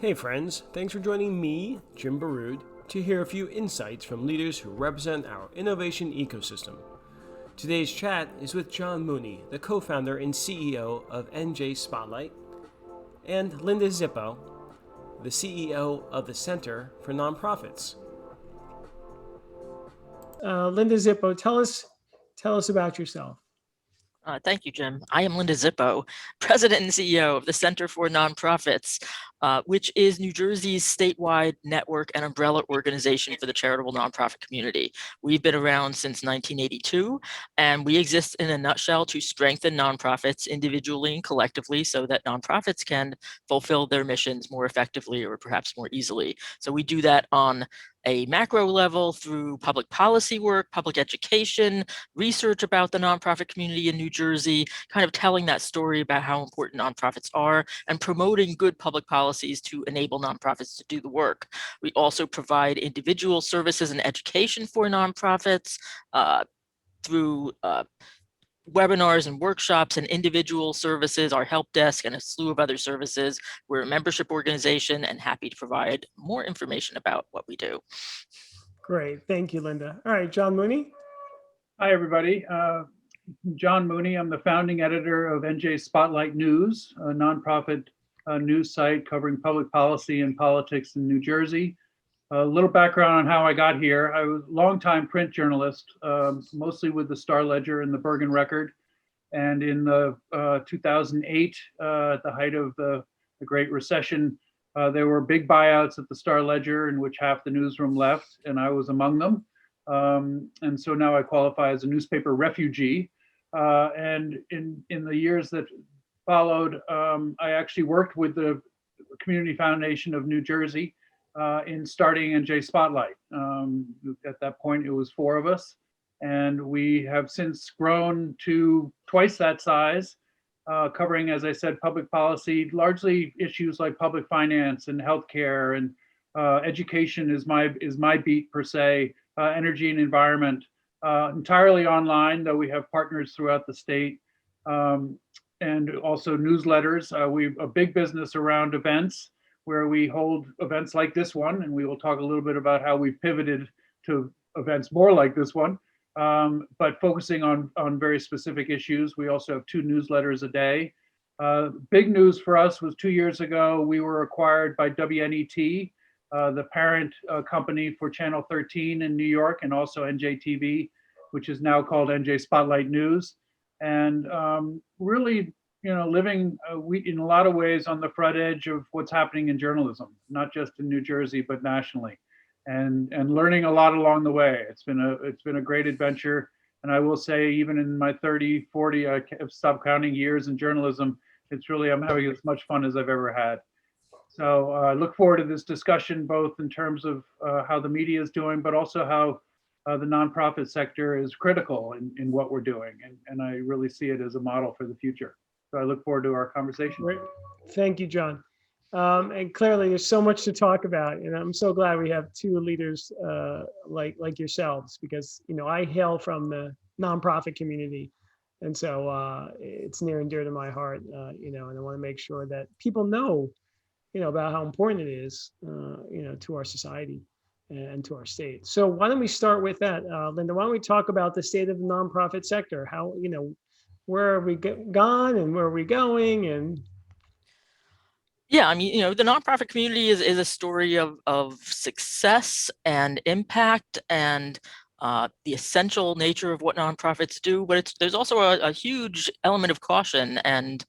Hey friends, thanks for joining me, Jim Baroud, to hear a few insights from leaders who represent our innovation ecosystem. Today's chat is with John Mooney, the co-founder and CEO of NJ Spotlight, and Linda Czipo, the CEO of the Center for Nonprofits. Linda Czipo, tell us about yourself. Thank you, Jim. I am Linda Czipo, President and CEO of the Center for Nonprofits, which is New Jersey's statewide network and umbrella organization for the charitable nonprofit community. We've been around since 1982, and we exist in a nutshell to strengthen nonprofits individually and collectively so that nonprofits can fulfill their missions more effectively or perhaps more easily. So we do that on a macro level through public policy work, public education, research about the nonprofit community in New Jersey, kind of telling that story about how important nonprofits are and promoting good public policies to enable nonprofits to do the work. We also provide individual services and education for nonprofits through webinars and workshops and individual services, our help desk, and a slew of other services. We're a membership organization and happy to provide more information about what we do. Great, thank you, Linda. All right, John Mooney. Hi, everybody. John Mooney. I'm the founding editor of NJ Spotlight News, a nonprofit news site covering public policy and politics in New Jersey. A little background on how I got here. I was a longtime print journalist, mostly with the Star Ledger and the Bergen Record. And in the 2008, at the height of the Great Recession, there were big buyouts at the Star Ledger in which half the newsroom left, and I was among them. And so now I qualify as a newspaper refugee. And in the years that followed, I actually worked with the Community Foundation of New Jersey in starting NJ Spotlight. At that point, it was 4 of us, and we have since grown to twice that size, covering, as I said, public policy, largely issues like public finance and healthcare, and education is my beat per se, energy and environment, entirely online, though we have partners throughout the state, and also newsletters. We've a big business around events, where we hold events like this one, and we will talk a little bit about how we've pivoted to events more like this one, but focusing on very specific issues. We also have 2 newsletters a day. Big news for us was 2 years ago, we were acquired by WNET, the parent company for Channel 13 in New York, and also NJTV, which is now called NJ Spotlight News. And really, living in a lot of ways on the front edge of what's happening in journalism, not just in New Jersey, but nationally, and learning a lot along the way. It's been a great adventure. And I will say, even in my 30, 40, I have stopped counting years in journalism. I'm having as much fun as I've ever had. So I look forward to this discussion, both in terms of how the media is doing, but also how the nonprofit sector is critical in what we're doing. And I really see it as a model for the future. So I look forward to our conversation. Great. Thank you, John. And clearly there's so much to talk about, and I'm so glad we have 2 leaders like yourselves, because I hail from the nonprofit community, and so it's near and dear to my heart, and I want to make sure that people know about how important it is to our society and to our state. So why don't we start with that, Linda? Why don't we talk about the state of the nonprofit sector? How where are we gone and where are we going? And yeah, I mean, the nonprofit community is a story of success and impact and the essential nature of what nonprofits do, but there's also a huge element of caution and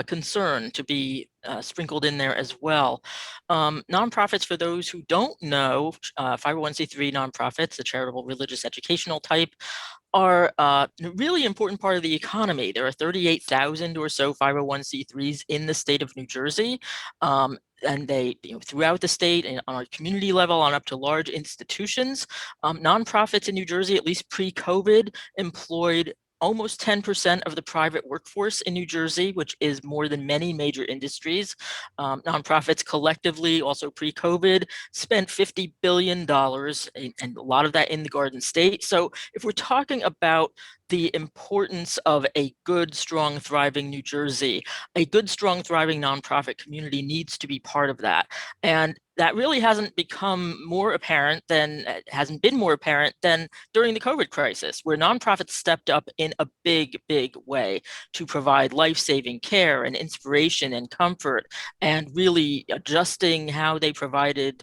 concern to be sprinkled in there as well. Nonprofits, for those who don't know, 501c3 nonprofits, the charitable religious educational type, are a really important part of the economy. There are 38,000 or so 501c3s in the state of New Jersey. And they, throughout the state and on a community level on up to large institutions. Nonprofits in New Jersey, at least pre-COVID, employed almost 10% of the private workforce in New Jersey, which is more than many major industries. Nonprofits collectively, also pre-COVID, spent $50 billion, and a lot of that in the Garden State. So if we're talking about the importance of a good, strong, thriving New Jersey. A good, strong, thriving nonprofit community needs to be part of that. And that really hasn't become more apparent than, hasn't been more apparent than during the COVID crisis, where nonprofits stepped up in a big, big way to provide life-saving care and inspiration and comfort, and really adjusting how they provided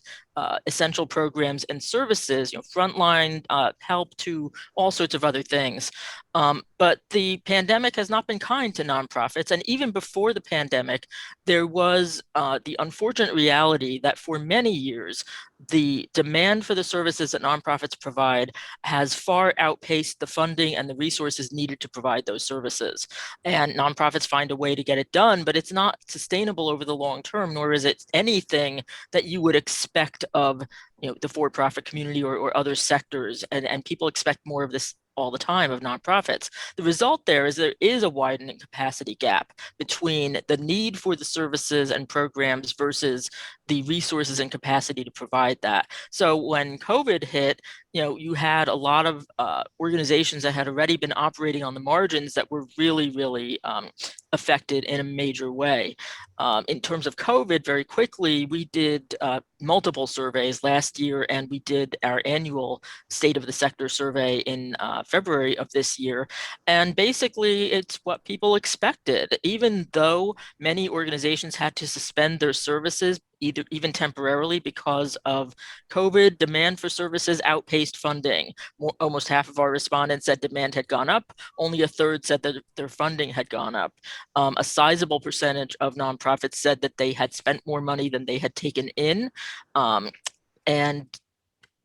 essential programs and services, frontline help to all sorts of other things. But the pandemic has not been kind to nonprofits. And even before the pandemic, there was the unfortunate reality that for many years, the demand for the services that nonprofits provide has far outpaced the funding and the resources needed to provide those services. And nonprofits find a way to get it done, but it's not sustainable over the long term, nor is it anything that you would expect of the for-profit community or other sectors. And people expect more of this all the time of nonprofits. The result there is a widening capacity gap between the need for the services and programs versus the resources and capacity to provide that. So when COVID hit, you had a lot of organizations that had already been operating on the margins that were really, really affected in a major way. In terms of COVID, very quickly, we did multiple surveys last year, and we did our annual State of the Sector survey in February of this year. And basically, it's what people expected. Even though many organizations had to suspend their services, even temporarily because of COVID, demand for services outpaced funding. Almost half of our respondents said demand had gone up. Only a third said that their funding had gone up. A sizable percentage of nonprofits said that they had spent more money than they had taken in. And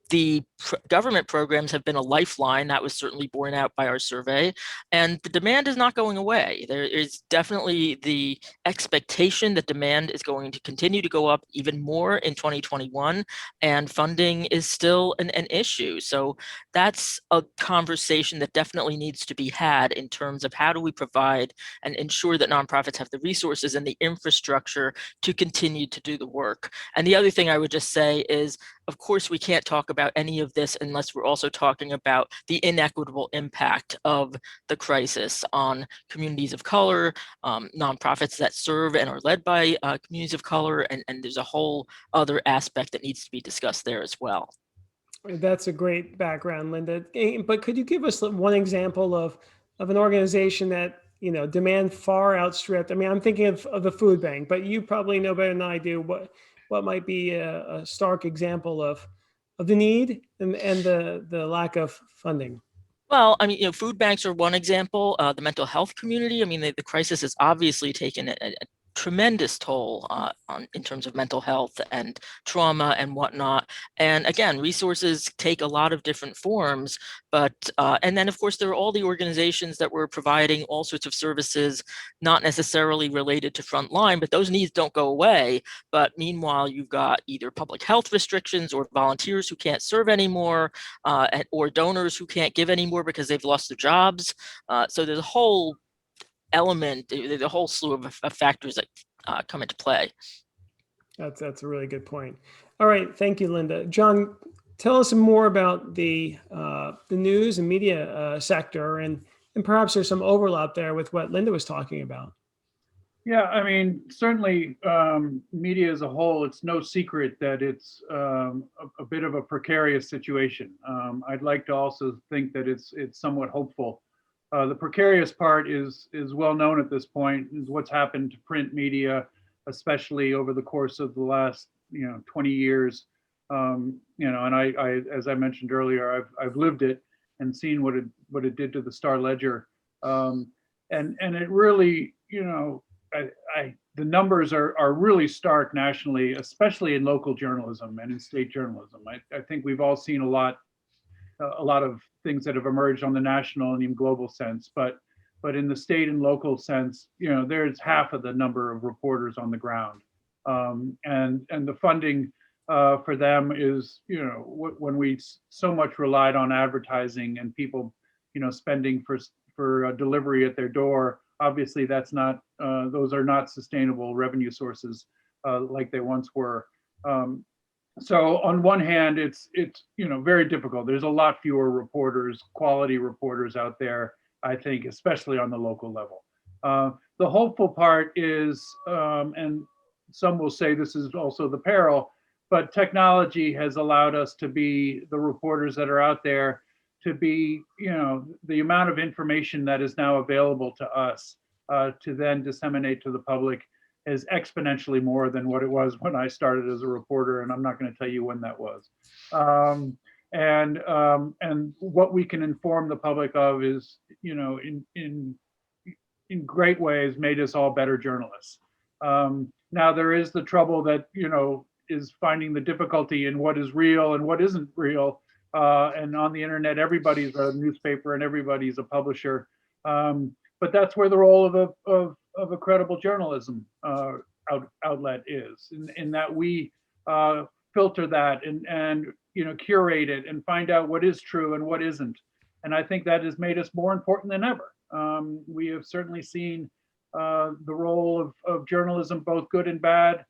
the government programs have been a lifeline. That was certainly borne out by our survey. And the demand is not going away. There is definitely the expectation that demand is going to continue to go up even more in 2021. And funding is still an issue. So that's a conversation that definitely needs to be had in terms of how do we provide and ensure that nonprofits have the resources and the infrastructure to continue to do the work. And the other thing I would just say is, of course, we can't talk about any of this unless we're also talking about the inequitable impact of the crisis on communities of color, nonprofits that serve and are led by communities of color, and there's a whole other aspect that needs to be discussed there as well. That's a great background, Linda. But could you give us one example of an organization that demand far outstripped? I mean, I'm thinking of the food bank, but you probably know better than I do what might be a stark example of the need and the lack of funding. Well, I mean, food banks are one example. The mental health community, I mean, the crisis has obviously taken a tremendous toll in terms of mental health and trauma and whatnot. And again, resources take a lot of different forms, but and then of course there are all the organizations that were providing all sorts of services, not necessarily related to frontline, but those needs don't go away. But meanwhile, you've got either public health restrictions or volunteers who can't serve anymore, or donors who can't give anymore because they've lost their jobs. So there's a whole element, there's a whole slew of factors that come into play. That's a really good point. All right, thank you, Linda. John, tell us more about the news and media sector, and perhaps there's some overlap there with what Linda was talking about. Yeah, I mean, certainly media as a whole, it's no secret that it's a bit of a precarious situation. I'd like to also think that it's somewhat hopeful. The precarious part is well known at this point, is what's happened to print media, especially over the course of the last 20 years. And I, as I mentioned earlier, I've lived it and seen what it did to the Star Ledger, and it really, the numbers are really stark nationally, especially in local journalism and in state journalism. I think we've all seen a lot of things that have emerged on the national and even global sense, but in the state and local sense, there's half of the number of reporters on the ground, and the funding for them is, when we so much relied on advertising and people, spending for a delivery at their door. Obviously, that's not; those are not sustainable revenue sources like they once were. So on one hand, it's very difficult. There's a lot fewer reporters, quality reporters out there. I think, especially on the local level. The hopeful part is, and some will say this is also the peril, but technology has allowed us to be the reporters that are out there, to be, the amount of information that is now available to us to then disseminate to the public is exponentially more than what it was when I started as a reporter, and I'm not going to tell you when that was. And what we can inform the public of is, in great ways made us all better journalists. Now there is the trouble that, is finding the difficulty in what is real and what isn't real. And on the internet, everybody's a newspaper and everybody's a publisher. But that's where the role of a credible journalism outlet is, in that we filter that and curate it and find out what is true and what isn't. And I think that has made us more important than ever. We have certainly seen the role of journalism, both good and bad.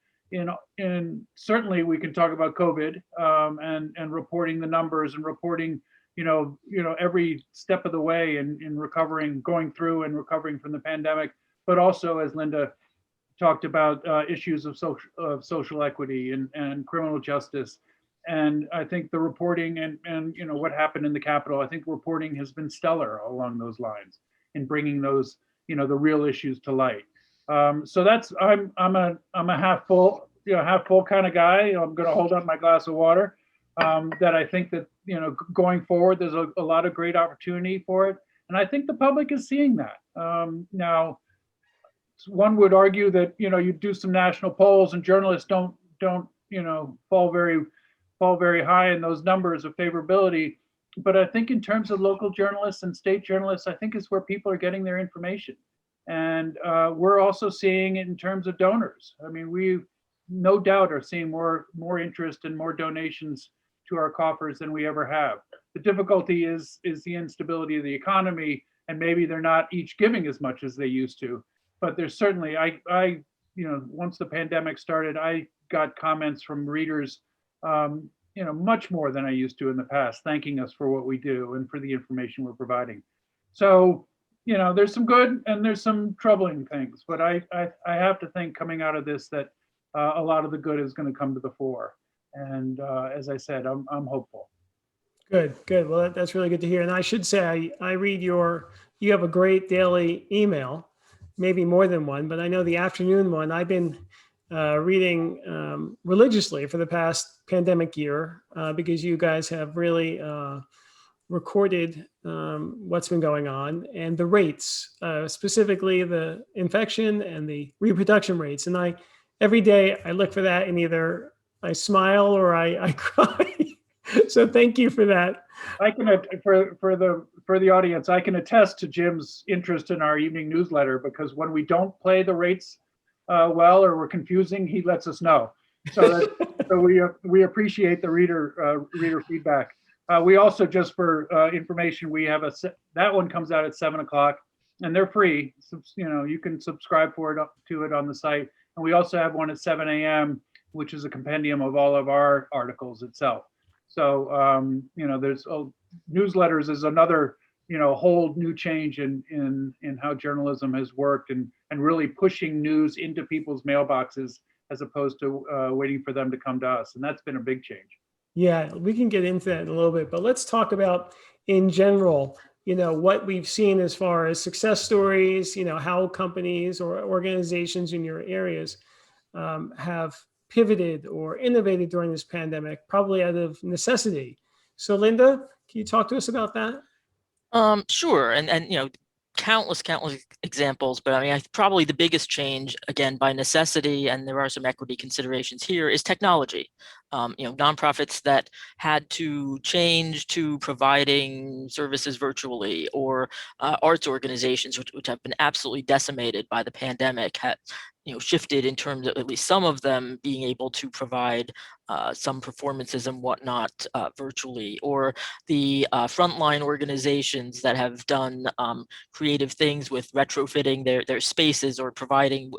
In certainly we can talk about COVID and reporting the numbers and reporting, every step of the way in going through and recovering from the pandemic, but also, as Linda talked about, issues of social equity and criminal justice. And I think the reporting and what happened in the Capitol, I think reporting has been stellar along those lines in bringing those, the real issues to light. So that's, I'm a half full kind of guy. I'm going to hold up my glass of water. That I think that, going forward, there's a lot of great opportunity for it. And I think the public is seeing that. Now, one would argue that, you do some national polls and journalists don't fall very high in those numbers of favorability. But I think in terms of local journalists and state journalists, I think is where people are getting their information. And we're also seeing it in terms of donors. I mean, we no doubt are seeing more interest and more donations to our coffers than we ever have. The difficulty is the instability of the economy, and maybe they're not each giving as much as they used to. But there's certainly, once the pandemic started, I got comments from readers, much more than I used to in the past, thanking us for what we do and for the information we're providing. So, there's some good and there's some troubling things, but I have to think coming out of this that a lot of the good is going to come to the fore. And as I said, I'm hopeful. Good. Well, that's really good to hear. And I should say, I read you have a great daily email, maybe more than one, but I know the afternoon one I've been reading religiously for the past pandemic year because you guys have really recorded what's been going on and the rates, specifically the infection and the reproduction rates. And every day I look for that and either I smile or I cry. So thank you for that. I can, for the audience, I can attest to Jim's interest in our evening newsletter, because when we don't play the rates well or we're confusing, he lets us know. So we appreciate the reader feedback. We also, just for information, we have that one comes out at 7:00 and they're free. You can subscribe to it on the site. And we also have one at 7 a.m., which is a compendium of all of our articles itself. So, there's newsletters is another, whole new change in how journalism has worked and really pushing news into people's mailboxes as opposed to waiting for them to come to us. And that's been a big change. Yeah, we can get into that in a little bit, but let's talk about in general, what we've seen as far as success stories, how companies or organizations in your areas have pivoted or innovated during this pandemic, probably out of necessity. So Linda, can you talk to us about that? Sure. And countless examples, but I mean, probably the biggest change, again, by necessity, and there are some equity considerations here, is technology. Nonprofits that had to change to providing services virtually, or arts organizations, which have been absolutely decimated by the pandemic, had shifted in terms of at least some of them being able to provide some performances and whatnot virtually, or the frontline organizations that have done creative things with retrofitting their spaces, or providing,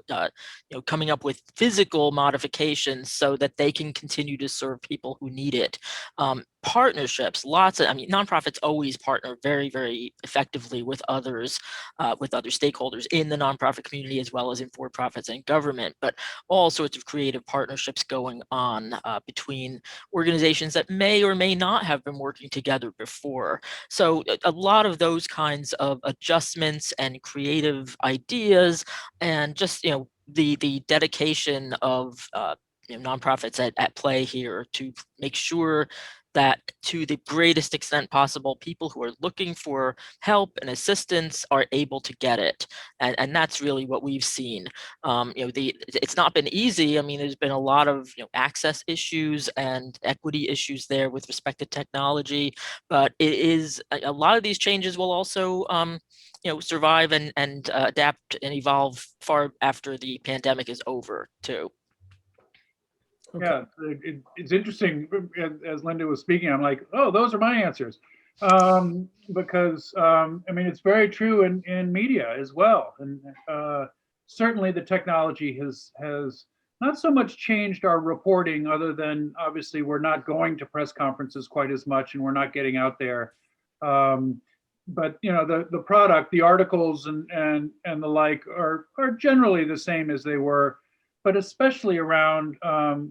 coming up with physical modifications so that they can continue to serve people who need it. Partnerships, nonprofits always partner very, very effectively with others, with other stakeholders in the nonprofit community, as well as in for-profits and government, but all sorts of creative partnerships going on between organizations that may or may not have been working together before. So a lot of those kinds of adjustments and creative ideas, and just, the dedication of nonprofits at play here to make sure that, to the greatest extent possible, people who are looking for help and assistance are able to get it. And that's really what we've seen. It's not been easy. I mean, there's been a lot of access issues and equity issues there with respect to technology, but it is a lot of these changes will also survive and adapt and evolve far after the pandemic is over too. Okay. Yeah, it's interesting. As Linda was speaking, I'm like, oh, those are my answers. Because it's very true in media as well. And certainly the technology has not so much changed our reporting, other than obviously we're not going to press conferences quite as much, and we're not getting out there. But the product, the articles and the like are generally the same as they were. But especially around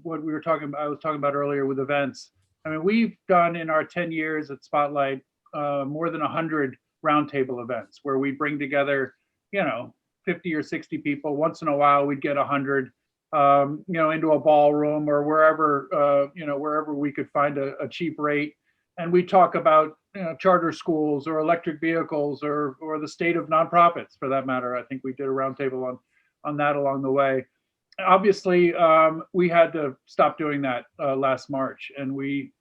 what we were talking about, I was talking about earlier with events. I mean, we've done in our 10 years at Spotlight more than 100 roundtable events where we bring together, 50 or 60 people. Once in a while, we'd get 100, into a ballroom or wherever we could find a cheap rate, and we talk about charter schools or electric vehicles or the state of nonprofits, for that matter. I think we did a roundtable on that along the way. Obviously, we had to stop doing that last March, and we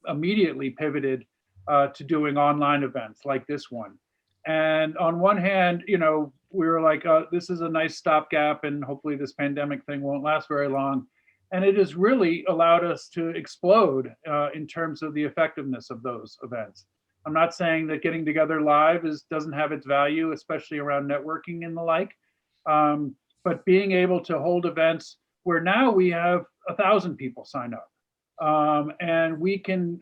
immediately pivoted to doing online events like this one. And on one hand, we were like, this is a nice stopgap, and hopefully this pandemic thing won't last very long. And it has really allowed us to explode in terms of the effectiveness of those events. I'm not saying that getting together live doesn't have its value, especially around networking and the like. But being able to hold events where now we have 1,000 people sign up, and we can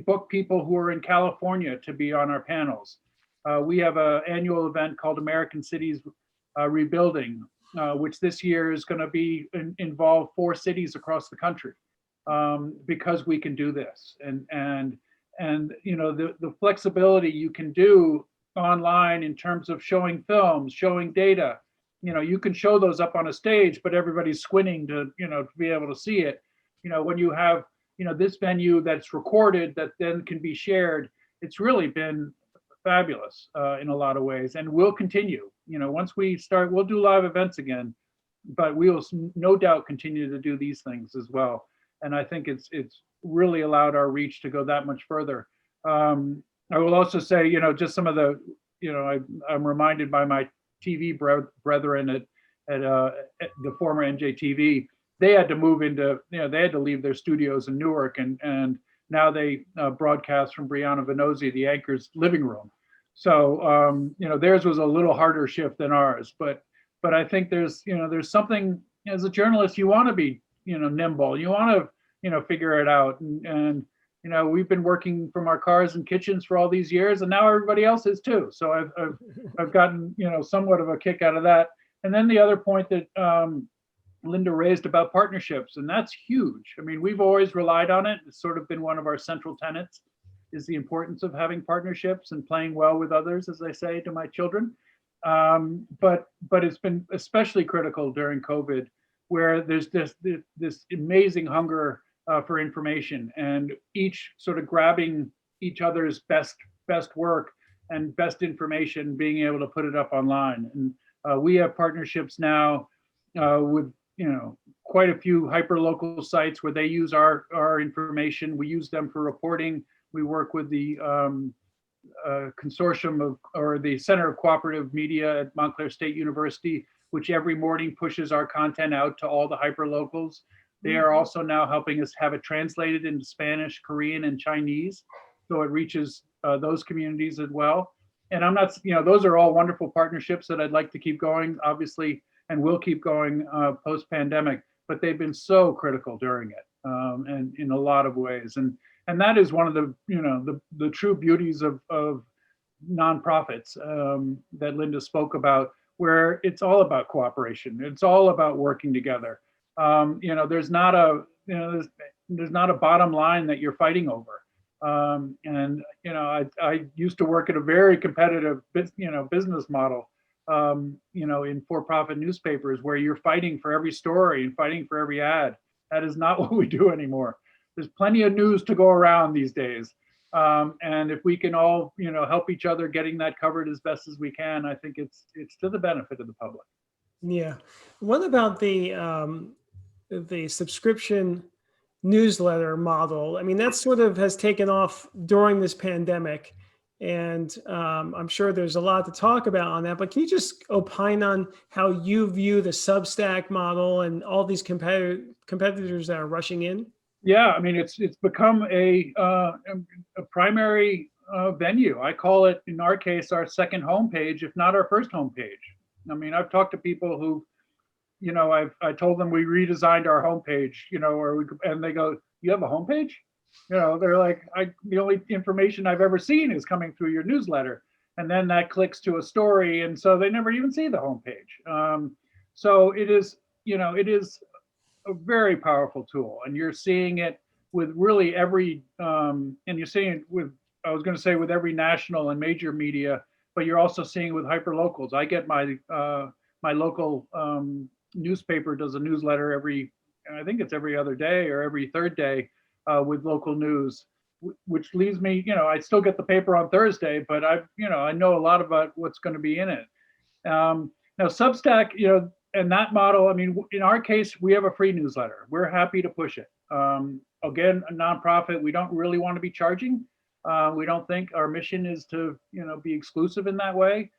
book people who are in California to be on our panels. We have an annual event called American Cities Rebuilding, which this year is going to involve 4 cities across the country, because we can do this. And the flexibility you can do online in terms of showing films, showing data. You can show those up on a stage, but everybody's squinting to be able to see it. When you have, this venue that's recorded that then can be shared, it's really been fabulous in a lot of ways, and we'll continue. Once we start, we'll do live events again, but we will no doubt continue to do these things as well. And I think it's really allowed our reach to go that much further. I will also say, just some of the, I'm reminded by my TV brethren at the former NJTV. They had to move into, they had to leave their studios in Newark, and now they broadcast from Brianna Venozzi, the anchor's living room. So theirs was a little harder shift than ours, but I think there's something, as a journalist, you want to be nimble, you want to figure it out, and we've been working from our cars and kitchens for all these years, and now everybody else is too. So I've gotten somewhat of a kick out of that. And then the other point that Linda raised about partnerships, and that's huge. I mean, we've always relied on it. It's sort of been one of our central tenets, is the importance of having partnerships and playing well with others, as I say to my children. But it's been especially critical during COVID, where there's this amazing hunger for information, and each sort of grabbing each other's best work and best information, being able to put it up online. And we have partnerships now with quite a few hyperlocal sites where they use our information. We use them for reporting. We work with the consortium or the Center of Cooperative Media at Montclair State University, which every morning pushes our content out to all the hyperlocals. They are also now helping us have it translated into Spanish, Korean, and Chinese, so it reaches those communities as well. And I'm not, those are all wonderful partnerships that I'd like to keep going, obviously, and will keep going post-pandemic, but they've been so critical during it, and in a lot of ways. And that is one of the, the true beauties of nonprofits that Linda spoke about, where it's all about cooperation. It's all about working together. There's not a, there's not a bottom line that you're fighting over. I used to work at a very competitive, business model, in for-profit newspapers where you're fighting for every story and fighting for every ad. That is not what we do anymore. There's plenty of news to go around these days. And if we can all, help each other getting that covered as best as we can, I think it's to the benefit of the public. Yeah. What about the subscription newsletter model? I mean, that sort of has taken off during this pandemic, and I'm sure there's a lot to talk about on that, but can you just opine on how you view the Substack model and all these competitors that are rushing in? Yeah, I mean, it's become a primary venue. I call it, in our case, our second homepage, if not our first homepage. I mean, I've talked to people who, I told them we redesigned our homepage, and they go, "You have a homepage?" They're like, the only information I've ever seen is coming through your newsletter, and then that clicks to a story, and so they never even see the homepage. So it is, it is a very powerful tool, and you're seeing it with really every, and you're seeing it with, I was going to say with every national and major media, but you're also seeing it with hyperlocals. I get my my local newspaper does a newsletter I think it's every other day or every third day with local news, which leaves me, I still get the paper on Thursday, but I know a lot about what's going to be in it. Now Substack, and that model, I mean, in our case, we have a free newsletter. We're happy to push it. Again, a nonprofit, we don't really want to be charging. We don't think our mission is to, be exclusive in that way.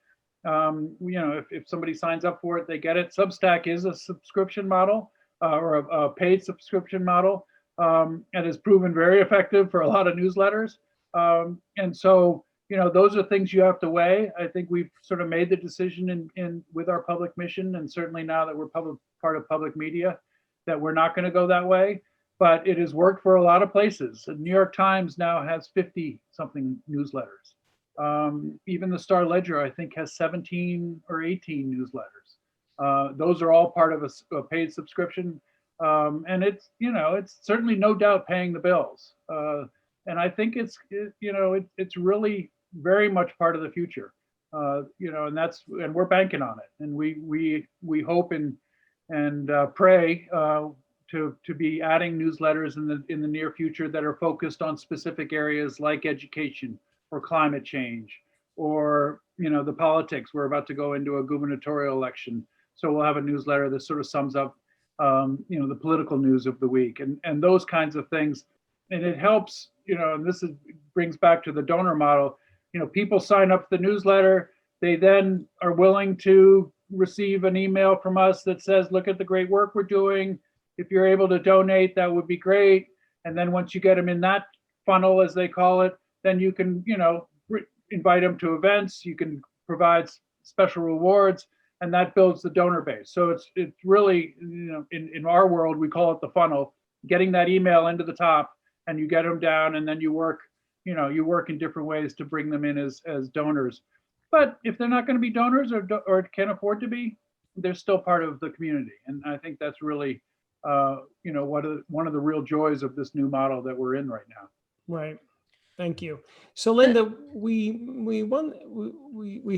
If somebody signs up for it, they get it. Substack is a subscription model or a paid subscription model, and has proven very effective for a lot of newsletters. And so, those are things you have to weigh. I think we've sort of made the decision in with our public mission, and certainly now that we're part of public media, that we're not going to go that way. But it has worked for a lot of places. The New York Times now has 50 something newsletters. Even the Star Ledger, I think, has 17 or 18 newsletters. Those are all part of a paid subscription. And it's certainly no doubt paying the bills. And I think it's really very much part of the future. And we're banking on it. And we hope and pray to be adding newsletters in the near future that are focused on specific areas like education or climate change or the politics. We're about to go into a gubernatorial election, so we'll have a newsletter that sort of sums up the political news of the week and those kinds of things. And it helps, and this brings back to the donor model. People sign up for the newsletter, they then are willing to receive an email from us that says, look at the great work we're doing. If you're able to donate, that would be great. And then once you get them in that funnel, as they call it, then you can, invite them to events, you can provide special rewards, and that builds the donor base. So it's really, in our world, we call it the funnel, getting that email into the top, and you get them down, and then you work in different ways to bring them in as donors. But if they're not going to be donors or can't afford to be, they're still part of the community. And I think that's really, one of the real joys of this new model that we're in right now. Right. Thank you. So Linda, we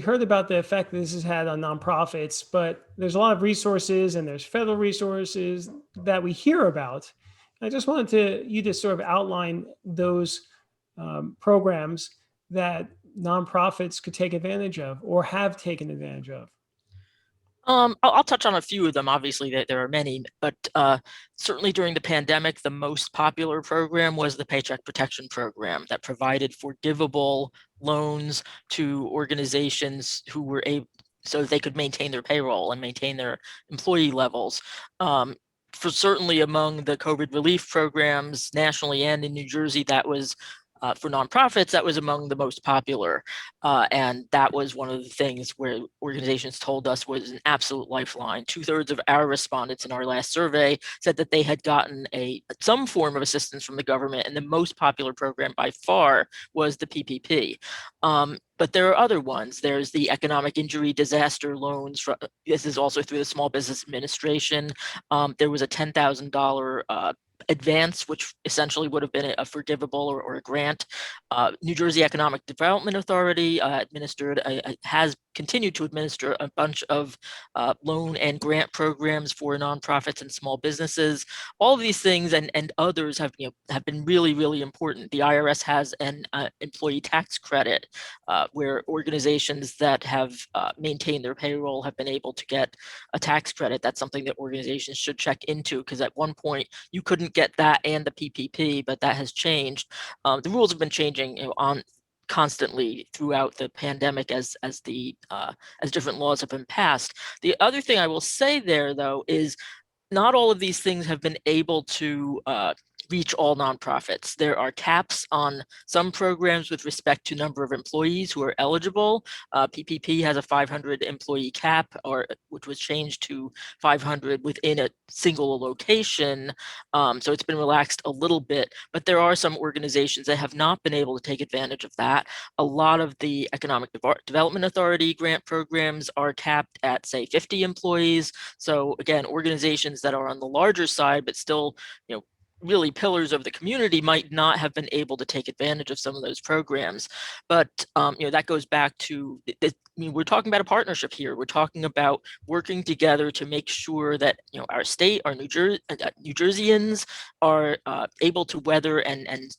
heard about the effect this has had on nonprofits, but there's a lot of resources and there's federal resources that we hear about. I just wanted you to sort of outline those programs that nonprofits could take advantage of or have taken advantage of. I'll touch on a few of them. Obviously, there are many, but certainly during the pandemic, the most popular program was the Paycheck Protection Program that provided forgivable loans to organizations who were able, so that they could maintain their payroll and maintain their employee levels. for certainly among the COVID relief programs nationally and in New Jersey, that was for nonprofits, that was among the most popular. And that was one of the things where organizations told us was an absolute lifeline. 2/3 of our respondents in our last survey said that they had gotten some form of assistance from the government, and the most popular program by far was the PPP. But there are other ones. There's the economic injury disaster loans. This is also through the Small Business Administration. There was a $10,000 advance, which essentially would have been a forgivable or a grant. New Jersey Economic Development Authority has continued to administer a bunch of loan and grant programs for nonprofits and small businesses. All of these things and others have been really, really important. The IRS has an employee tax credit where organizations that have maintained their payroll have been able to get a tax credit. That's something that organizations should check into, because at one point you couldn't get that and the PPP, but that has changed. The rules have been changing constantly throughout the pandemic as different laws have been passed. The other thing I will say there, though, is not all of these things have been able to reach all nonprofits. There are caps on some programs with respect to number of employees who are eligible. PPP has a 500 employee cap, which was changed to 500 within a single location. So it's been relaxed a little bit, but there are some organizations that have not been able to take advantage of that. A lot of the Economic Development Authority grant programs are capped at, say, 50 employees. So again, organizations that are on the larger side, but still, really pillars of the community might not have been able to take advantage of some of those programs. But that goes back to, we're talking about a partnership here. We're talking about working together to make sure that our state, our New Jerseyans are able to weather and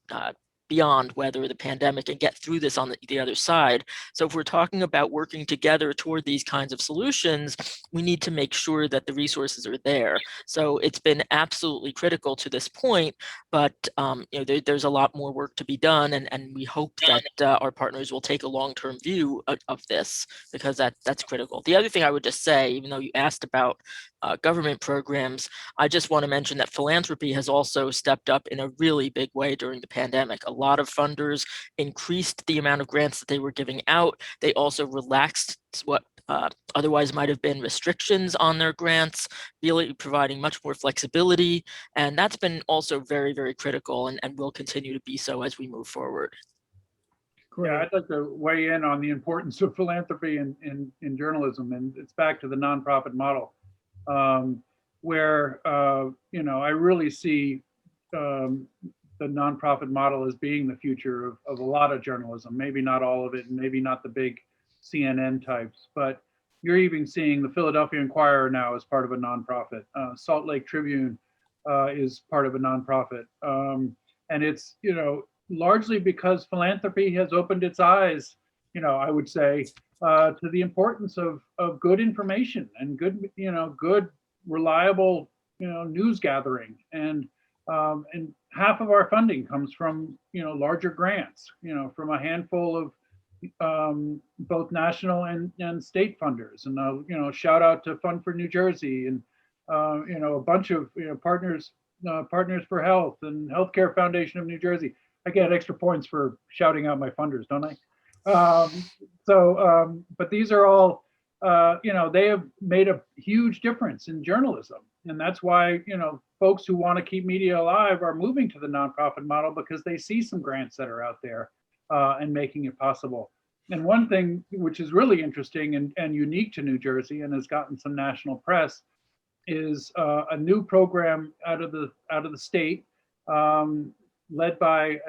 beyond weather the pandemic and get through this on the other side. So if we're talking about working together toward these kinds of solutions, we need to make sure that the resources are there. So it's been absolutely critical to this point, but there's a lot more work to be done, and we hope that our partners will take a long-term view of this, because that's critical. The other thing I would just say, even though you asked about government programs, I just want to mention that philanthropy has also stepped up in a really big way during the pandemic. A lot of funders increased the amount of grants that they were giving out. They also relaxed what otherwise might have been restrictions on their grants, really providing much more flexibility. And that's been also very, very critical and will continue to be so as we move forward. Great. Yeah, I'd like to weigh in on the importance of philanthropy in journalism, and it's back to the nonprofit model, where I really see the nonprofit model as being the future of a lot of journalism. Maybe not all of it, and maybe not the big CNN types, but you're even seeing the Philadelphia Inquirer now as part of a nonprofit. Salt Lake Tribune is part of a nonprofit, and it's largely because philanthropy has opened its eyes, I would say, to the importance of good information and good reliable news gathering, and half of our funding comes from larger grants, from a handful of both national and state funders, and shout out to Fund for New Jersey, and a bunch of Partners for Health and Healthcare Foundation of New Jersey. I get extra points for shouting out my funders, don't I? But these are all, they have made a huge difference in journalism. And that's why, folks who want to keep media alive are moving to the nonprofit model, because they see some grants that are out there and making it possible. And one thing which is really interesting and unique to New Jersey and has gotten some national press is a new program out of the state, led by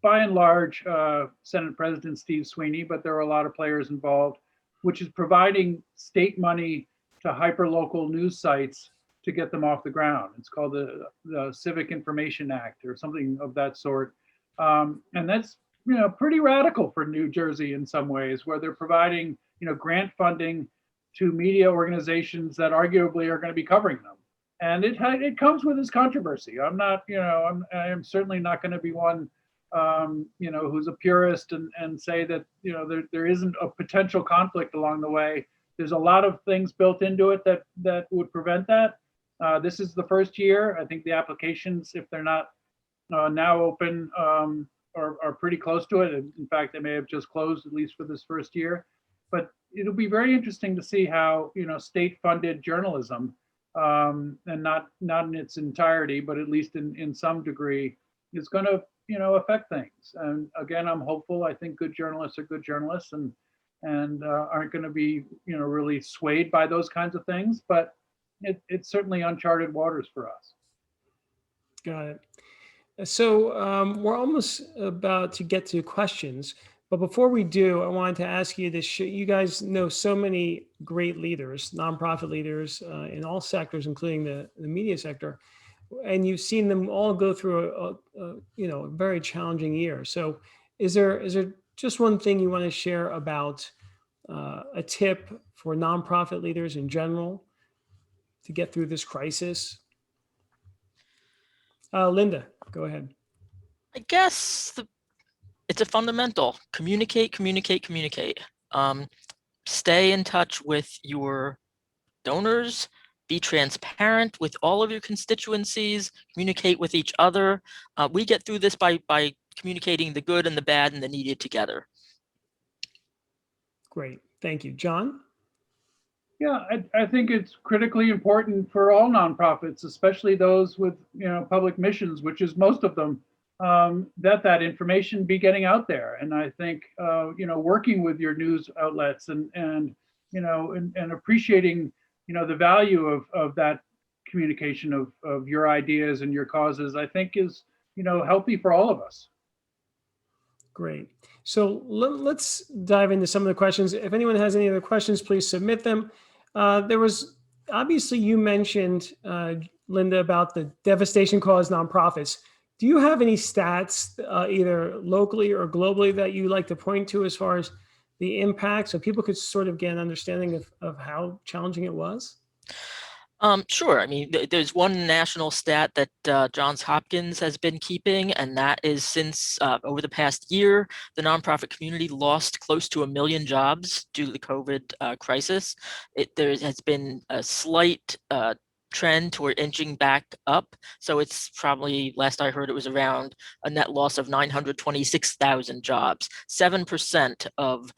and large Senate President Steve Sweeney, but there are a lot of players involved, which is providing state money to hyperlocal news sites to get them off the ground. It's called the Civic Information Act or something of that sort. And that's pretty radical for New Jersey in some ways, where they're providing grant funding to media organizations that arguably are going to be covering them. And it comes with its controversy. I'm not, I am certainly not going to be one, who's a purist and say that, there isn't a potential conflict along the way. There's a lot of things built into it that would prevent that. This is the first year. I think the applications, if they're not now open, are pretty close to it. In fact, they may have just closed, at least for this first year. But it'll be very interesting to see how, state-funded journalism, and not in its entirety, but at least in some degree, is going to, affect things. And again, I'm hopeful. I think good journalists are good journalists, and aren't going to be, really swayed by those kinds of things. But it's certainly uncharted waters for us. Got it. So we're almost about to get to questions, but before we do, I wanted to ask you this. You guys know so many great leaders, nonprofit leaders in all sectors, including the media sector, and you've seen them all go through a very challenging year. So is there just one thing you want to share about a tip for nonprofit leaders in general to get through this crisis? Linda, go ahead. I guess it's a fundamental: communicate. Stay in touch with your donors, be transparent with all of your constituencies, communicate with each other. We get through this by communicating the good and the bad and the needed together. Great, thank you. John? Yeah, I think it's critically important for all nonprofits, especially those with public missions, which is most of them, that information be getting out there. And I think working with your news outlets and appreciating the value of that communication of your ideas and your causes, I think is healthy for all of us. Great. So let's dive into some of the questions. If anyone has any other questions, please submit them. There was, obviously you mentioned, Linda, about the devastation caused nonprofits. Do you have any stats, either locally or globally, that you like to point to as far as the impact, so people could sort of get an understanding of how challenging it was? Sure. I mean, there's one national stat that Johns Hopkins has been keeping, and that is since over the past year, the nonprofit community lost close to 1 million jobs due to the COVID crisis. There has been a slight trend toward inching back up. So it's probably, last I heard, it was around a net loss of 926,000 jobs. 7% of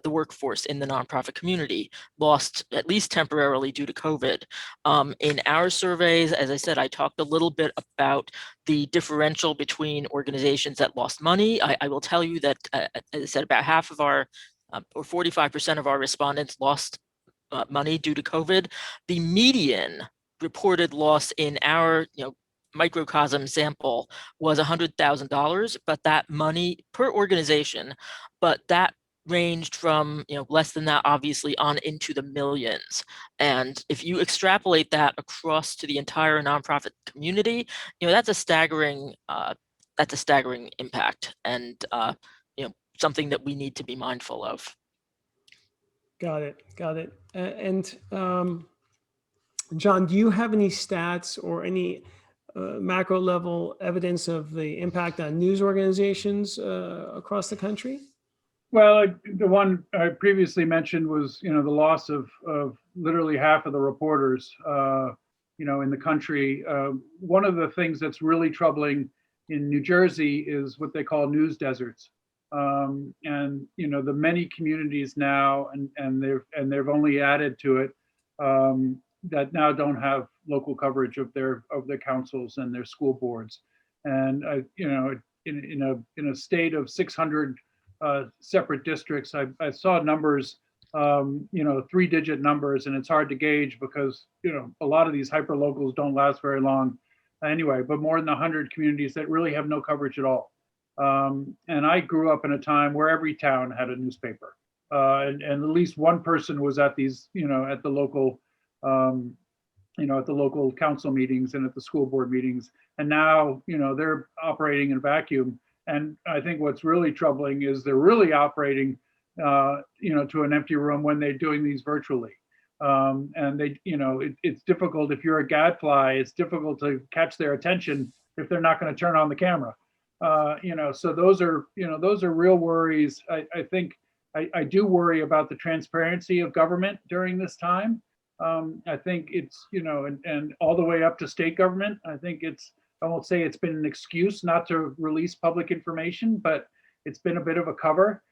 the workforce in the nonprofit community lost, at least temporarily, due to COVID. In our surveys, as I said, I talked a little bit about the differential between organizations that lost money. I will tell you that, as I said, about half of our, or 45% of our respondents lost money due to COVID. The median reported loss in our microcosm sample was $100,000, but that money per organization, but that ranged from less than that, obviously, on into the millions. And if you extrapolate that across to the entire nonprofit community, that's a staggering impact, and something that we need to be mindful of. Got it. And John, do you have any stats or any macro level evidence of the impact on news organizations across the country? Well, the one I previously mentioned was, the loss of literally half of the reporters, in the country. One of the things that's really troubling in New Jersey is what they call news deserts. And the many communities now, and they've only added to it, that now don't have local coverage of their councils and their school boards. And in a state of 600 separate districts, I saw numbers, 3-digit numbers, and it's hard to gauge because a lot of these hyperlocals don't last very long anyway. But more than 100 communities that really have no coverage at all. And I grew up in a time where every town had a newspaper, and at least one person was at these, at the local, at the local council meetings and at the school board meetings. And now, they're operating in a vacuum. And I think what's really troubling is they're really operating, to an empty room when they're doing these virtually. And they, it's difficult if you're a gadfly. It's difficult to catch their attention if they're not going to turn on the camera. So those are real worries. I think I do worry about the transparency of government during this time. I think it's, and all the way up to state government. I think I won't say it's been an excuse not to release public information, but it's been a bit of a cover.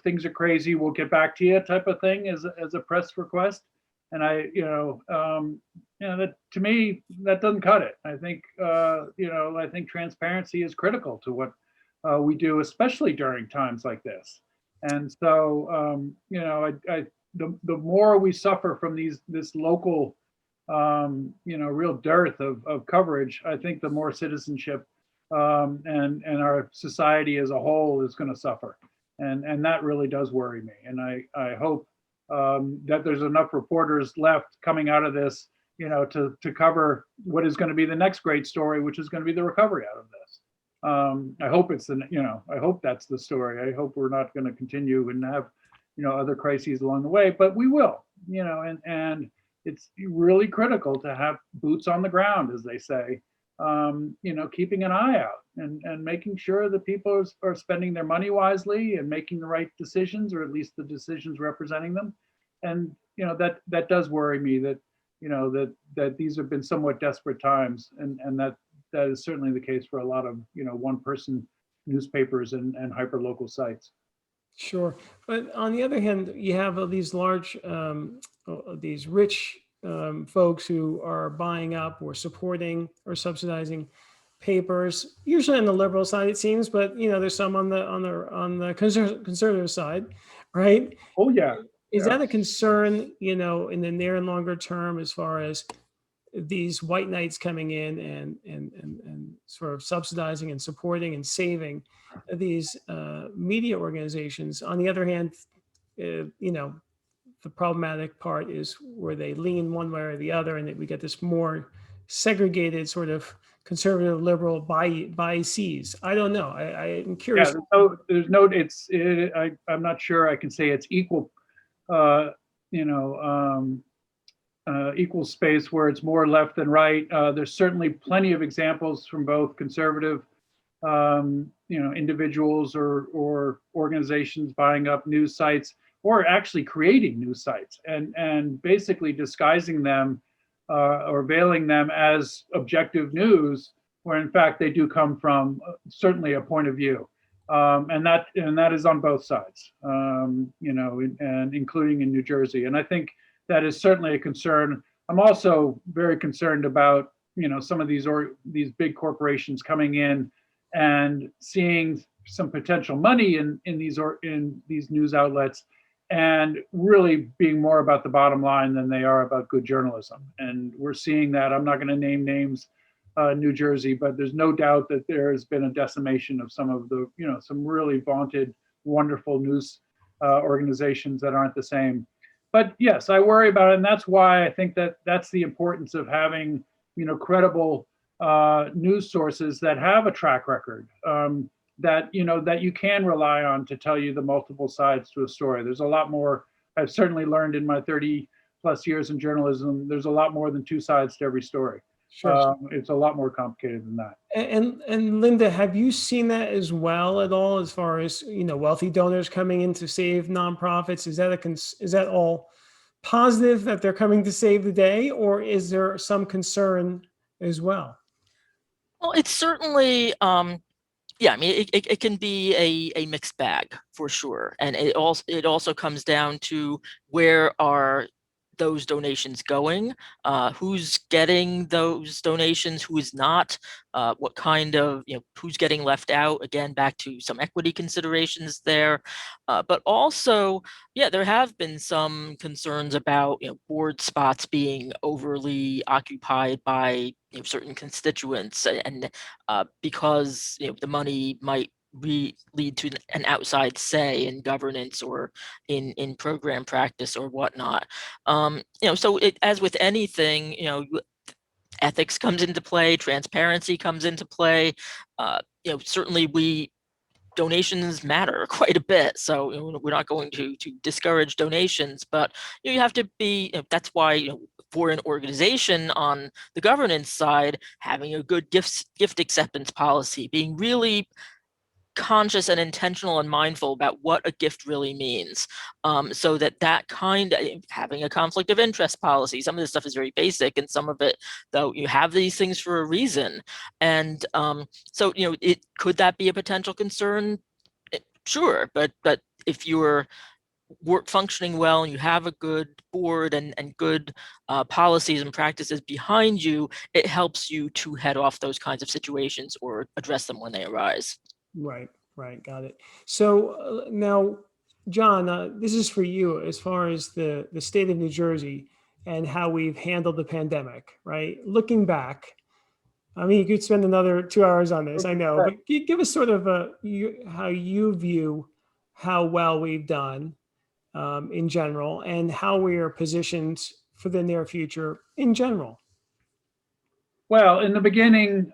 Things are crazy, we'll get back to you type of thing as a press request. And that to me, that doesn't cut it. I think, I think transparency is critical to what we do, especially during times like this. And so, the more we suffer from this local, real dearth of coverage, I think the more citizenship and our society as a whole is going to suffer. And that really does worry me. And I hope that there's enough reporters left coming out of this, to cover what is going to be the next great story, which is going to be the recovery out of this. I hope I hope that's the story. I hope we're not going to continue and have, other crises along the way, but we will, and it's really critical to have boots on the ground, as they say, keeping an eye out and making sure that people are spending their money wisely and making the right decisions, or at least the decisions representing them. And, that does worry me that, that these have been somewhat desperate times, and that is certainly the case for a lot of, one-person newspapers and hyper-local sites. Sure. But on the other hand, you have these large, these rich folks who are buying up or supporting or subsidizing papers, usually on the liberal side, it seems, but there's some on the conservative side, right? Oh yeah. Is that a concern, in the near and longer term, as far as these white knights coming in and sort of subsidizing and supporting and saving these media organizations? On the other hand, the problematic part is where they lean one way or the other, and that we get this more segregated sort of conservative liberal biases. I don't know. I'm curious. Yeah, I'm not sure I can say it's equal. Equal space where it's more left than right. There's certainly plenty of examples from both conservative, individuals or organizations buying up news sites, or actually creating news sites and basically disguising them or veiling them as objective news, where in fact they do come from certainly a point of view. And that is on both sides, and including in New Jersey. And I think that is certainly a concern. I'm also very concerned about, some of these big corporations coming in and seeing some potential money in these news outlets, and really being more about the bottom line than they are about good journalism. And we're seeing that. I'm not going to name names, New Jersey, but there's no doubt that there has been a decimation of some of the, some really vaunted, wonderful news organizations that aren't the same. But yes, I worry about it, and that's why I think that's the importance of having, credible news sources that have a track record, that you can rely on to tell you the multiple sides to a story. There's a lot more. I've certainly learned in my 30 plus years in journalism. There's a lot more than two sides to every story. Sure. It's a lot more complicated than that. And Linda, have you seen that as well at all, as far as wealthy donors coming in to save nonprofits? Is that all positive that they're coming to save the day, or is there some concern as well? Well, it's certainly yeah, I mean, it can be a mixed bag for sure, and it also comes down to where are those donations going, who's getting those donations, who is not, what kind of, who's getting left out, again, back to some equity considerations there. But also, yeah, there have been some concerns about, board spots being overly occupied by certain constituents, and because the money might lead to an outside say in governance or in program practice or whatnot. So as with anything, ethics comes into play, transparency comes into play. Certainly donations matter quite a bit. So we're not going to discourage donations, but you have to be, that's why, for an organization on the governance side, having a good gift acceptance policy, being really conscious and intentional and mindful about what a gift really means, so that kind of having a conflict of interest policy. Some of this stuff is very basic, and some of it, though, you have these things for a reason. And so, could that be a potential concern? Sure, but if you're functioning well and you have a good board and good policies and practices behind you, it helps you to head off those kinds of situations or address them when they arise. Right, got it. So now, John, this is for you as far as the state of New Jersey and how we've handled the pandemic, right? Looking back, I mean, you could spend another 2 hours on this, I know, but give us sort of how you view how well we've done in general and how we are positioned for the near future in general. Well, in the beginning,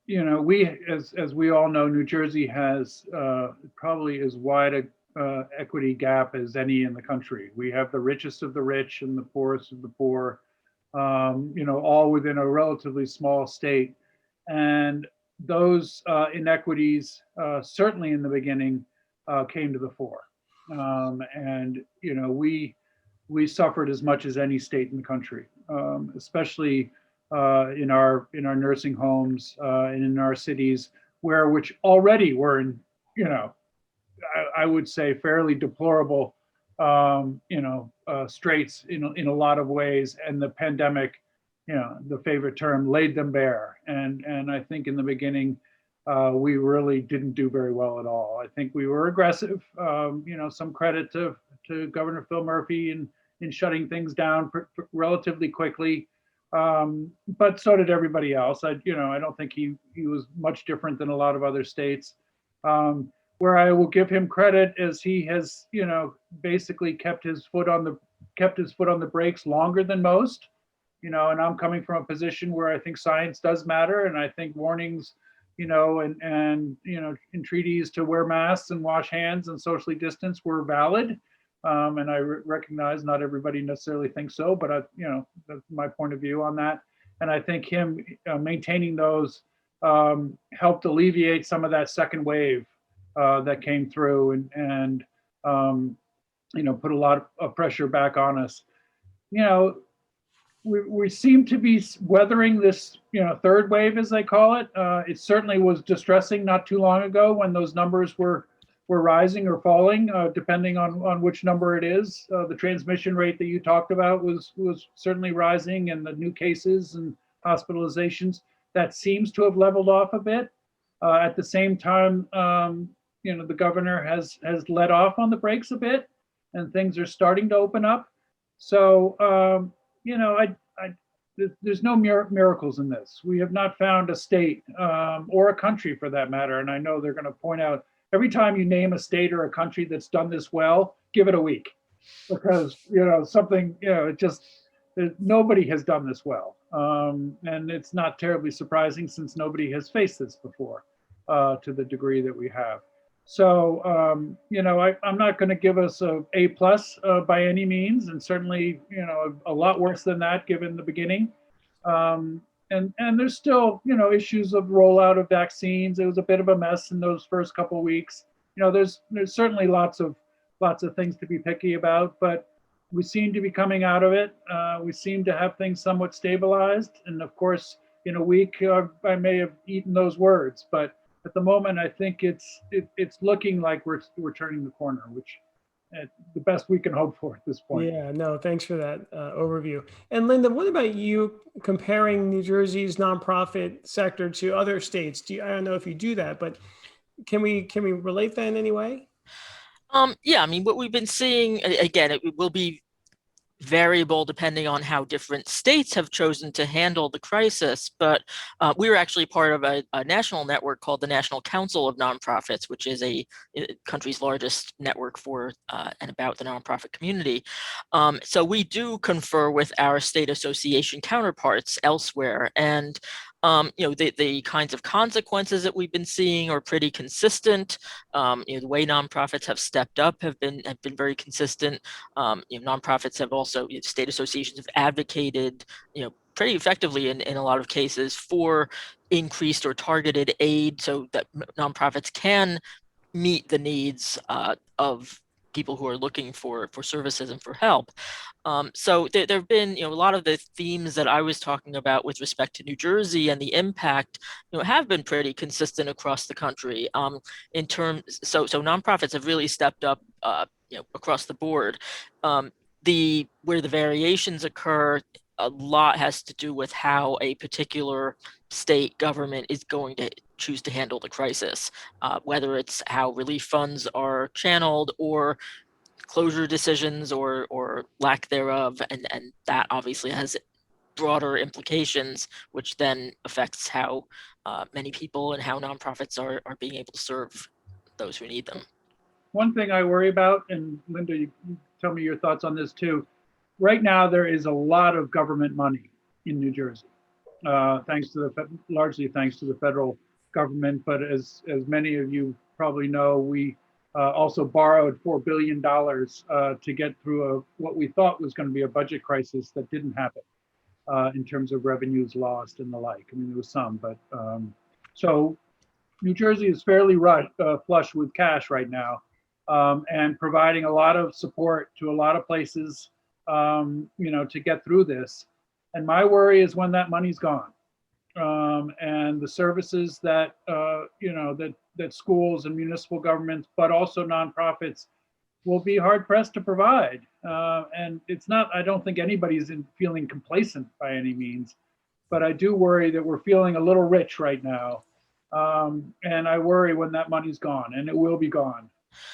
we, as we all know, New Jersey has probably as wide a equity gap as any in the country. We have the richest of the rich and the poorest of the poor, all within a relatively small state. And those inequities, certainly in the beginning, came to the fore. We suffered as much as any state in the country, especially in our nursing homes and in our cities, which already were in, I would say, fairly deplorable, straits in a lot of ways. And the pandemic, the favorite term, laid them bare. And I think in the beginning, we really didn't do very well at all. I think we were aggressive. Some credit to Governor Phil Murphy in shutting things down relatively quickly. But so did everybody else. I don't think he was much different than a lot of other states. Where I will give him credit is he has, basically kept his foot on the brakes longer than most. And I'm coming from a position where I think science does matter, and I think warnings, and entreaties to wear masks and wash hands and socially distance were valid. And I recognize not everybody necessarily thinks so, but that's my point of view on that. And I think him maintaining those helped alleviate some of that second wave that came through and put a lot of pressure back on us. We seem to be weathering this, third wave, as they call it. It certainly was distressing not too long ago when those numbers were rising or falling, depending on which number it is. The transmission rate that you talked about was certainly rising, and the new cases and hospitalizations, that seems to have leveled off a bit. At the same time, the governor has let off on the brakes a bit, and things are starting to open up. So, there's no miracles in this. We have not found a state or a country, for that matter. And I know they're going to point out every time you name a state or a country that's done this well, give it a week, because nobody has done this well, and it's not terribly surprising since nobody has faced this before to the degree that we have. So, I'm not going to give us A+ by any means, and certainly, a lot worse than that given the beginning. And there's still, issues of rollout of vaccines. It was a bit of a mess in those first couple of weeks. There's certainly lots of things to be picky about, but we seem to be coming out of it. We seem to have things somewhat stabilized. And of course, in a week, I may have eaten those words, but at the moment, I think it's looking like we're turning the corner, which the best we can hope for at this point. Yeah, no, thanks for that overview. And Linda, what about you comparing New Jersey's nonprofit sector to other states? I don't know if you do that, but can we relate that in any way? Yeah, I mean, what we've been seeing, again, it will be variable depending on how different states have chosen to handle the crisis. But we were actually part of a national network called the National Council of Nonprofits, which is a country's largest network for and about the nonprofit community. So we do confer with our state association counterparts elsewhere. And the kinds of consequences that we've been seeing are pretty consistent. The way nonprofits have stepped up have been very consistent. Nonprofits have also, state associations have advocated, pretty effectively in a lot of cases for increased or targeted aid so that nonprofits can meet the needs of people who are looking for services and for help. So there have been, a lot of the themes that I was talking about with respect to New Jersey and the impact, have been pretty consistent across the country. In terms, so nonprofits have really stepped up, across the board. Where the variations occur, a lot has to do with how a particular state government is going to choose to handle the crisis, whether it's how relief funds are channeled or closure decisions or lack thereof. And that obviously has broader implications, which then affects how many people and how nonprofits are being able to serve those who need them. One thing I worry about, and Linda, you tell me your thoughts on this too. Right now, there is a lot of government money in New Jersey, largely thanks to the federal government. But as many of you probably know, we also borrowed $4 billion to get through what we thought was going to be a budget crisis that didn't happen in terms of revenues lost and the like. I mean, there was some, but so New Jersey is fairly flush with cash right now, and providing a lot of support to a lot of places, to get through this. And my worry is when that money's gone, and the services that that schools and municipal governments, but also nonprofits, will be hard pressed to provide. And it's not. I don't think anybody's feeling complacent by any means, but I do worry that we're feeling a little rich right now. And I worry when that money's gone, and it will be gone.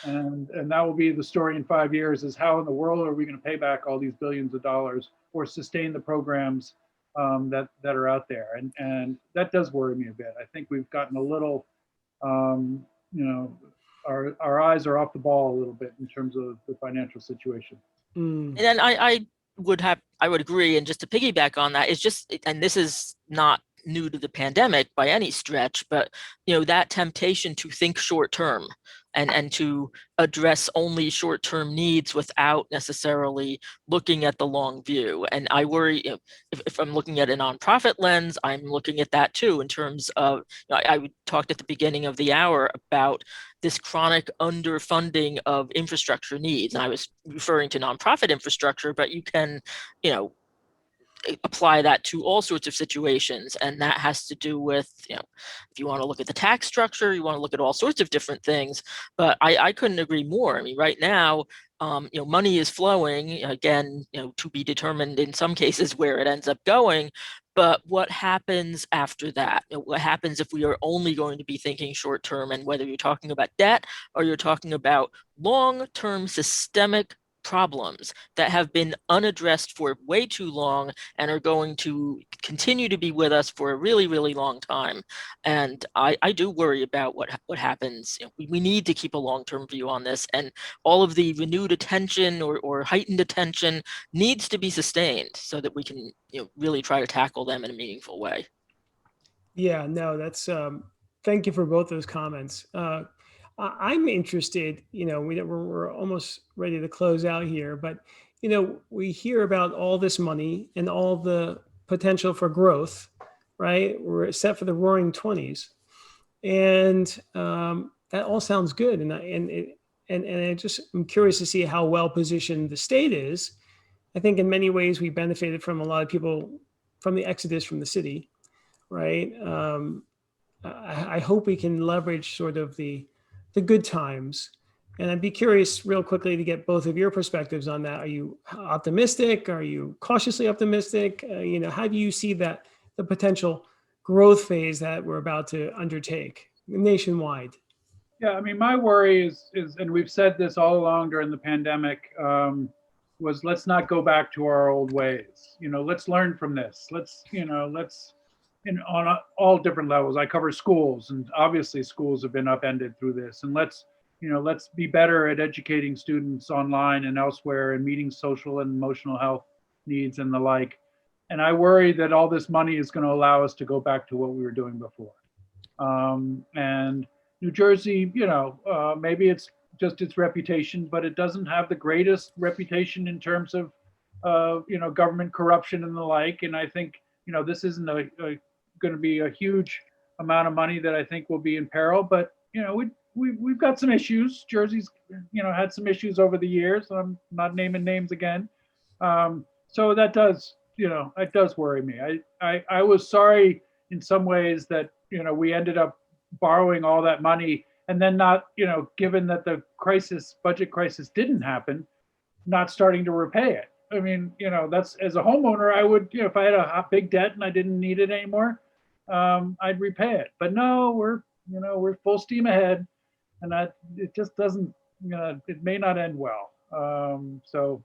And that will be the story in 5 years, is how in the world are we going to pay back all these billions of dollars or sustain the programs that are out there. And that does worry me a bit. I think we've gotten a little, our eyes are off the ball a little bit in terms of the financial situation. And then I would agree. And just to piggyback on that, it's just, and this is not new to the pandemic by any stretch, but that temptation to think short term and to address only short term needs without necessarily looking at the long view. And I worry, if I'm looking at a nonprofit lens, I'm looking at that too, in terms of, I talked at the beginning of the hour about this chronic underfunding of infrastructure needs. And I was referring to nonprofit infrastructure, but you can, apply that to all sorts of situations. And that has to do with, if you want to look at the tax structure, you want to look at all sorts of different things. But I couldn't agree more. I mean, right now, money is flowing, again, to be determined in some cases where it ends up going. But what happens after that? What happens if we are only going to be thinking short term? And whether you're talking about debt or you're talking about long-term systemic problems that have been unaddressed for way too long and are going to continue to be with us for a really, really long time. And I do worry about what happens. We need to keep a long-term view on this, and all of the renewed attention or heightened attention needs to be sustained so that we can really try to tackle them in a meaningful way. Yeah, no, that's thank you for both those comments. I'm interested, we're almost ready to close out here, but, we hear about all this money and all the potential for growth, right? We're set for the roaring 20s. And that all sounds good. And I'm curious to see how well positioned the state is. I think in many ways we benefited from a lot of people from the exodus from the city, right? I hope we can leverage sort of the good times. And I'd be curious real quickly to get both of your perspectives on that. Are you optimistic? Are you cautiously optimistic? How do you see the potential growth phase that we're about to undertake nationwide? Yeah, I mean, my worry is, and we've said this all along during the pandemic, was let's not go back to our old ways. Let's learn from this. Let's on all different levels. I cover schools, and obviously schools have been upended through this. And let's be better at educating students online and elsewhere and meeting social and emotional health needs and the like. And I worry that all this money is going to allow us to go back to what we were doing before. And New Jersey, maybe it's just its reputation, but it doesn't have the greatest reputation in terms of, government corruption and the like. And I think this isn't going to be a huge amount of money that I think will be in peril, but we've got some issues. Jersey's had some issues over the years. I'm not naming names again. So that does it does worry me. I was sorry in some ways that we ended up borrowing all that money and then not given that the budget crisis didn't happen, not starting to repay it. I mean, that's, as a homeowner, I would, if I had a big debt and I didn't need it anymore, I'd repay it. But no, we're full steam ahead, and it just doesn't, it may not end well. So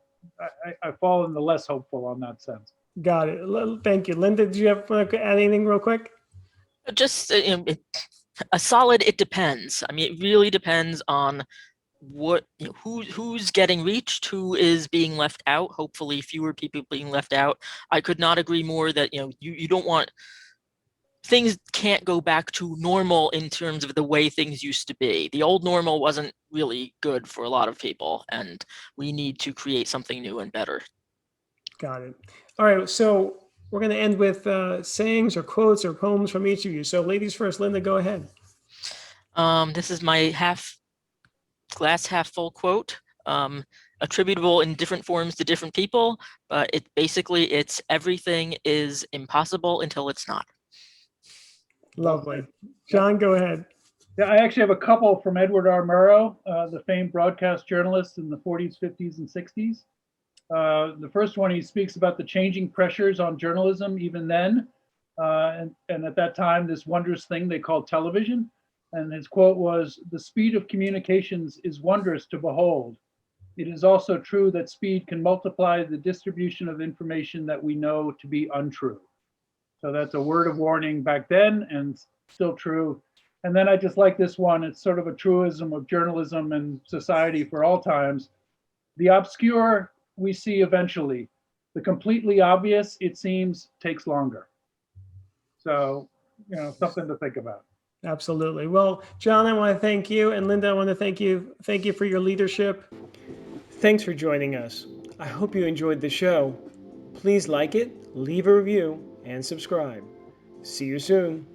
I fall in the less hopeful on that sense. Got it. Thank you. Linda, did you have add anything real quick? Just a solid, it depends. I mean, it really depends on who's getting reached, who is being left out. Hopefully fewer people being left out. I could not agree more that you don't want, things can't go back to normal in terms of the way things used to be. The old normal wasn't really good for a lot of people, and we need to create something new and better. Got it. All right, so we're going to end with sayings or quotes or poems from each of you. So ladies first. Linda, go ahead. This is my glass half full quote, attributable in different forms to different people, but it's everything is impossible until it's not. Lovely. John, go ahead. Yeah, I actually have a couple from Edward R. Murrow, the famed broadcast journalist in the 40s, 50s, and 60s. The first one, he speaks about the changing pressures on journalism even then, and at that time, this wondrous thing they called television. And his quote was, "The speed of communications is wondrous to behold. It is also true that speed can multiply the distribution of information that we know to be untrue." So that's a word of warning back then and still true. And then I just like this one. It's sort of a truism of journalism and society for all times. "The obscure we see eventually. The completely obvious, it seems, takes longer." So, something to think about. Absolutely. Well, John, I want to thank you, and Linda, I want to thank you. Thank you for your leadership. Thanks for joining us. I hope you enjoyed the show. Please like it, leave a review, and subscribe. See you soon.